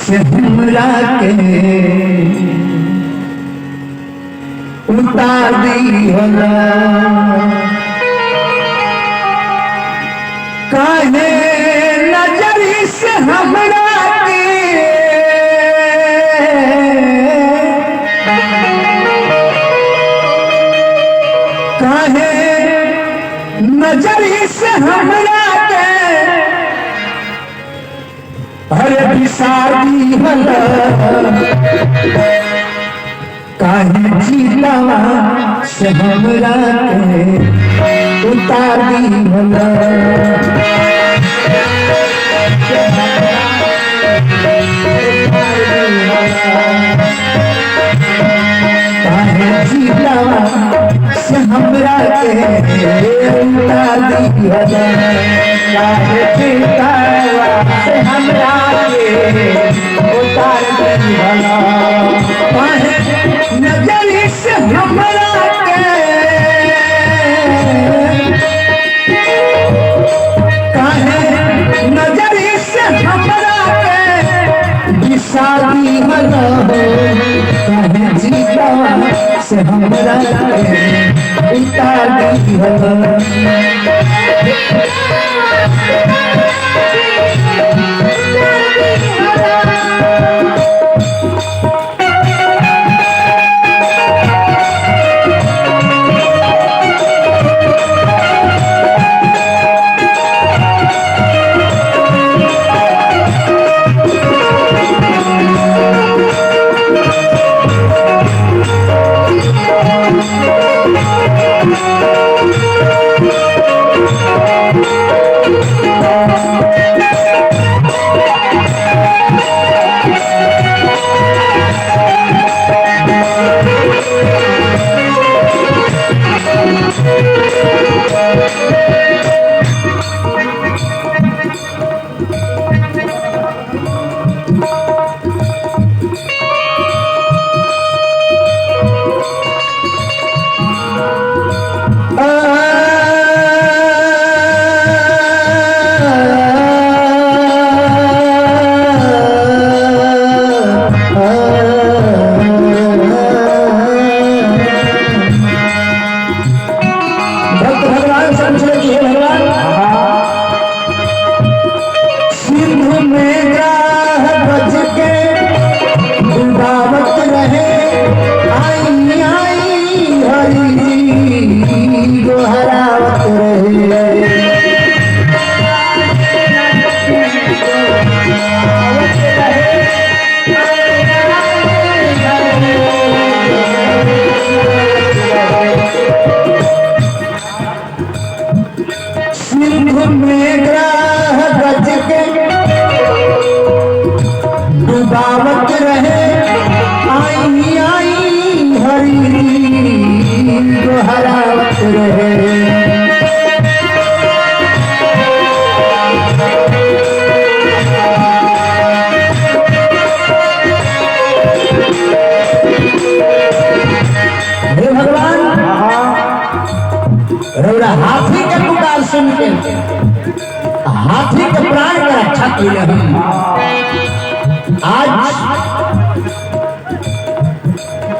से हमरा के उतार दी होला काहे नजरी से हमरा के काहे नजरी से हमरा के अरे बिसारी होला काहे जिलावा से हमरा के उतार दी होला काहे जिलावा से हमरा के उतार दी होला काहे जिलावा से हमरा के उतार दी होला काहे नजरी से हमरा के काहे नजरी से हमरा के बिसारी होला काहे जीवा से हमरा के उतार दी होला डुबावत रहे आई आई हरी दोहरावत रहे हे भगवान रौरा हाथी के पुकार सुन के हाथी के प्राण का रक्षा किया आज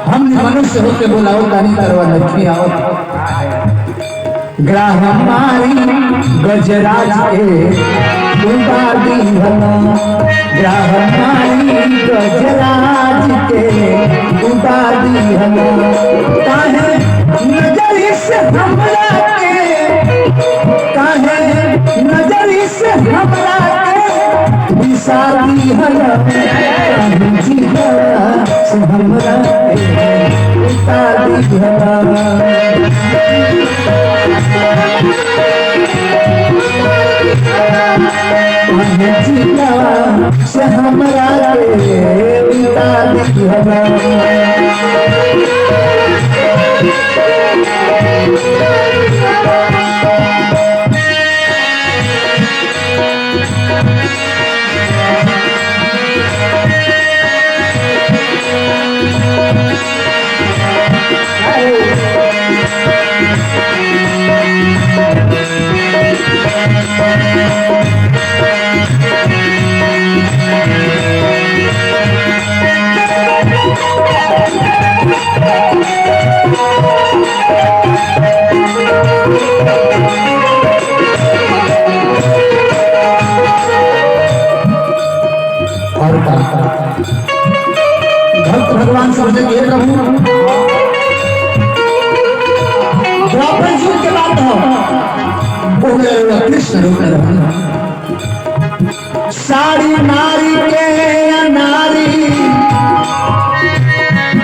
हम मनुष्य होके बुलाओ तानी करवा लक्ष्मी आओ ग्राह हमारी गजराज के उबादी भला ग्राह हमारी गजराज के उबादी भला काहे नजर से हमरा के काहे नजर से हमरा के बिसारी होला जीवा से हमरा के उतारी होला जीवा से हमरा के उतारी होला प्रभु द्वापर युग के बाद हो कृष्ण रूप में रहना सारी नारी के नारी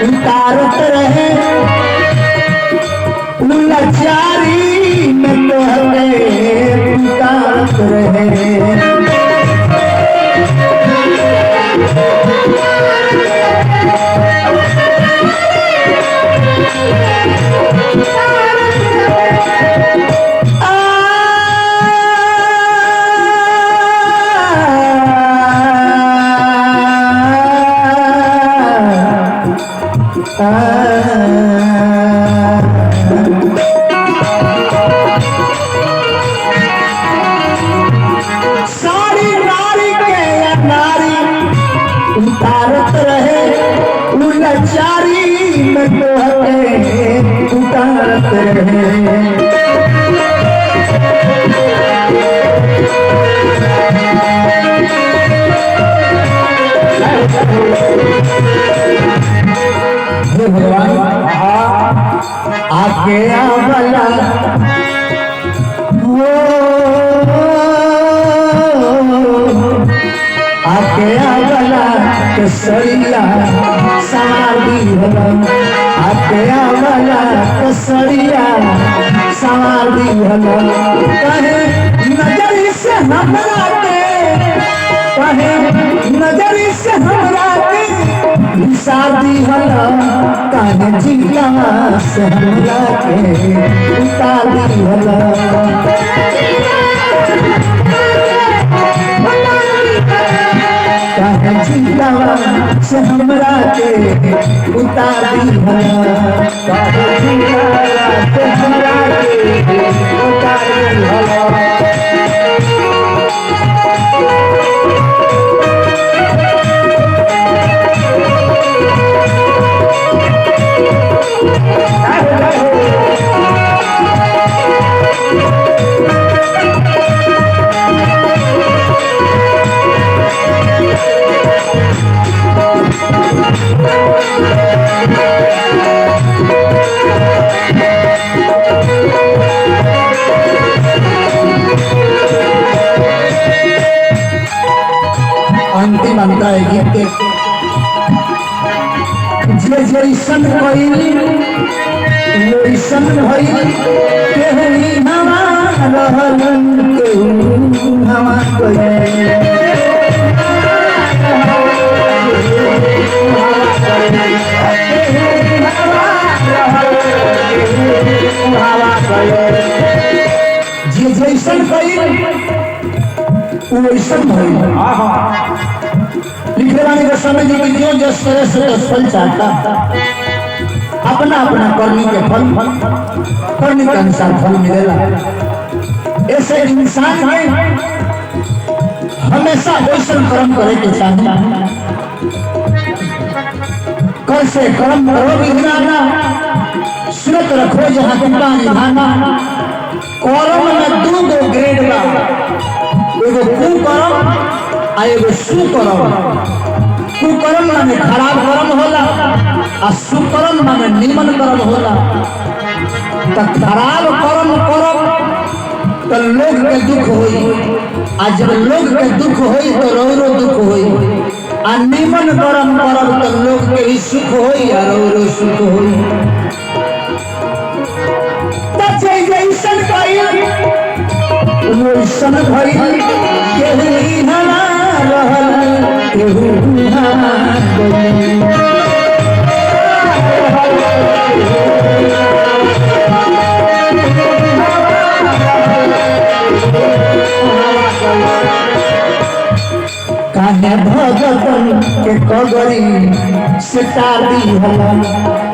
उतारत रहे लाचारी में तो हमें उतारत रहे उतारत रहे लाचारी में तो हमें उतारत रहे भगवान आगे आवला आगे आवला कसरिया सारी हला आगे आवला कसरिया सारी हला कहे नजर से हमरा के कहे नजर से हमरा के शादी हला कहे जिला से हमरा के उतारी हला जिला से हमरा के उतारी हला से हमरा के उतारी हला अंतिम अंतर है कि जैसन भइल वैसन भइल केहू हवा रहलन केहू हवा गइल जे जैसन भइल वैसन भइल लिखने वाले का समय जो जो जिस तरह से फल चाहता अपना अपना कर्मी के फल कर्मी के अनुसार फल मिलेगा ऐसे इंसान में हमेशा वैसन कर्म करे के चाहिए कल से कर्म करो विज्ञाना सुरत रखो जहाँ कृपा निभाना कर्म में दो ग्रेड बा एगो कुकर्म आ एगो सुकर्म कुकर्म माने खराब कर्म होला आ सुकर्म माने निमन कर्म होला तो खराब कर्म करब तो लोग के दुख होई आ जब लोग के दुख होई तो रोरो दुख होई आ निमन कर्म करब तो लोग के भी सुख होई आ रोरो सुख होई जैसन कइल वैसन भइल केहू हवा रहल केहू हवा गइल काहे भगतन के कगरी से तारी हला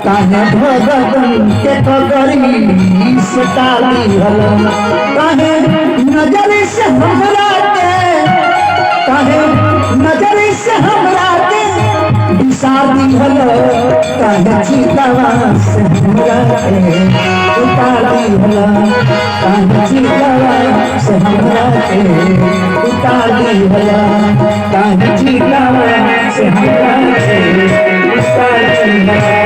काहे भगतन के कगरी से तारी हला काहे नजर से हमरा के काहे नजर से हमरा के बिसारी हला काहे चितवा से हमरा के उतारी हला काहे चितवा से हमरा के उतारी हला काहे चितवा से हमरा के उतारी हला।